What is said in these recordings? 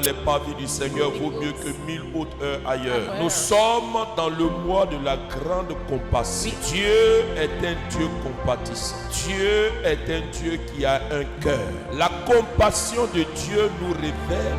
les pavis du Seigneur vaut mieux que 1000 autres heures ailleurs. Nous sommes dans le mois de la grande compassion. Dieu est un Dieu compatissant. Dieu est un Dieu qui a un cœur. La compassion de Dieu nous révèle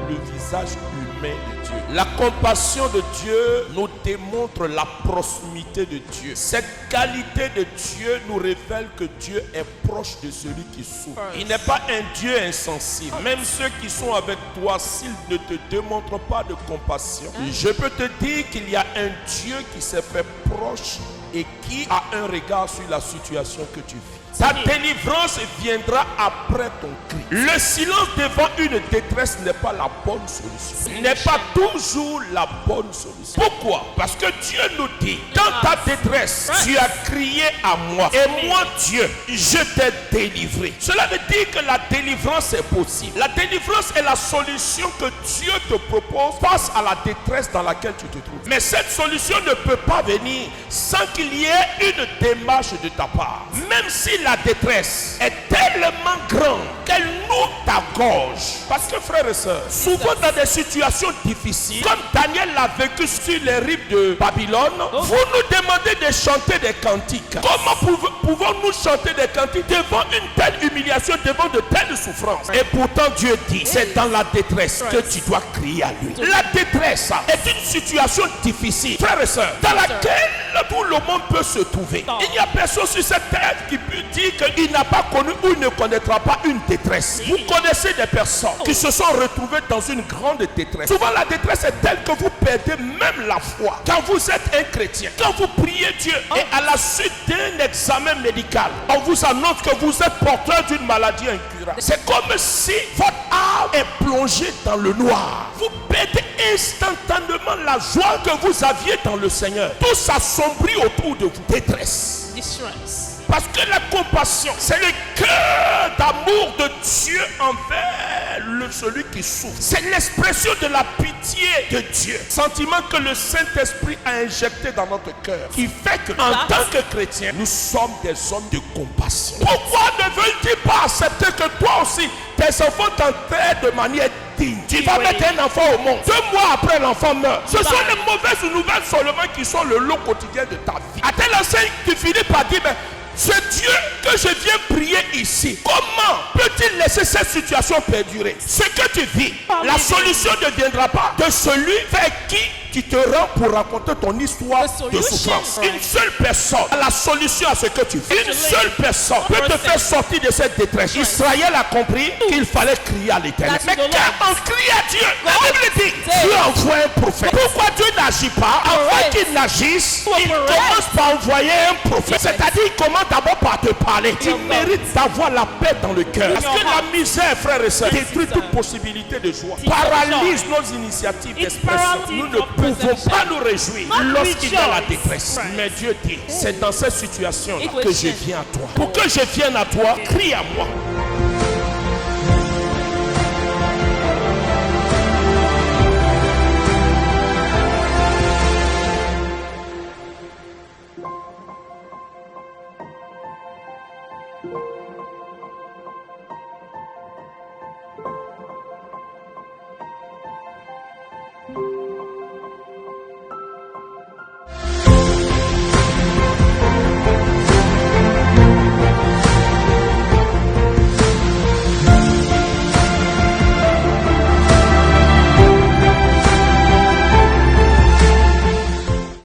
le visage humain de Dieu. La compassion de Dieu nous démontre la proximité de Dieu. Cette qualité de Dieu nous révèle que Dieu est proche de celui qui souffre. Il n'est pas un Dieu insensible. Même ceux qui sont avec toi, s'ils ne te démontrent pas de compassion, je peux te dire qu'il y a un Dieu qui s'est fait proche et qui a un regard sur la situation que tu vis. Ta délivrance viendra après ton cri. Le silence devant une détresse n'est pas la bonne solution. N'est pas toujours la bonne solution. Pourquoi? Parce que Dieu nous dit, dans ta détresse, tu as crié à moi. Et moi, Dieu, je t'ai délivré. Cela veut dire que la délivrance est possible. La délivrance est la solution que Dieu te propose face à la détresse dans laquelle tu te trouves. Mais cette solution ne peut pas venir sans qu'il y ait une démarche de ta part. Même si la détresse est tellement grande qu'elle noue ta gorge. Parce que frères et sœurs, souvent dans des situations difficiles, comme Daniel l'a vécu sur les rives de Babylone, vous nous demandez de chanter des cantiques. Comment pouvons-nous chanter des cantiques devant une telle humiliation, devant de telles souffrances? Et pourtant Dieu dit, c'est dans la détresse que tu dois crier à lui. La détresse est une situation difficile, frères et sœurs, dans laquelle tout le monde peut se trouver. Il n'y a personne sur cette terre qui peut dire qu'il n'a pas connu ou ne connaîtra pas une détresse. Vous connaissez des personnes qui se sont retrouvées dans une grande détresse. Souvent la détresse est telle que vous perdez même la foi. Quand vous êtes un chrétien, quand vous priez Dieu et à la suite d'un examen médical, on vous annonce que vous êtes porteur d'une maladie incurable. C'est comme si votre âme est plongée dans le noir. Vous perdez instantanément la joie que vous aviez dans le Seigneur. Tout s'assombrit autour de vous. Détresse. Distress. Parce que la compassion, c'est le cœur d'amour de Dieu envers celui qui souffre. C'est l'expression de la pitié de Dieu. Sentiment que le Saint-Esprit a injecté dans notre cœur. Qui fait que, en tant que chrétiens, nous sommes des hommes de compassion. Pourquoi ne veulent-ils pas accepter que toi aussi, tes enfants t'enterrent de manière digne? Tu vas mettre un enfant au monde. 2 mois après, l'enfant meurt. Ce sont les mauvaises nouvelles seulement qui sont le lot quotidien de ta vie. À tel enseigne, tu finis par dire, mais c'est Dieu que je viens prier ici. Comment peut-il laisser cette situation perdurer? Ce que tu vis, la solution ne viendra pas de celui vers qui tu te rends pour raconter ton histoire de souffrance. Une seule personne a la solution à ce que tu vis. Une seule personne peut te faire sortir de cette détresse. Israël a compris qu'il fallait crier à l'Éternel. Mais quand on crie à Dieu, la Bible dit, Dieu envoie un prophète. Pourquoi Dieu n'agit pas? Avant qu'il n'agisse, il commence par envoyer un prophète. C'est-à-dire, il commence d'abord par te parler. Tu mérites d'avoir la paix dans le cœur. Parce que la misère, frères et sœurs, détruit toute possibilité de joie. Paralyse nos initiatives d'expression. Nous ne pouvons pas nous réjouir lorsqu'il y a la détresse. Mais Dieu dit, c'est dans cette situation que je viens à toi. Pour que je vienne à toi, crie à moi.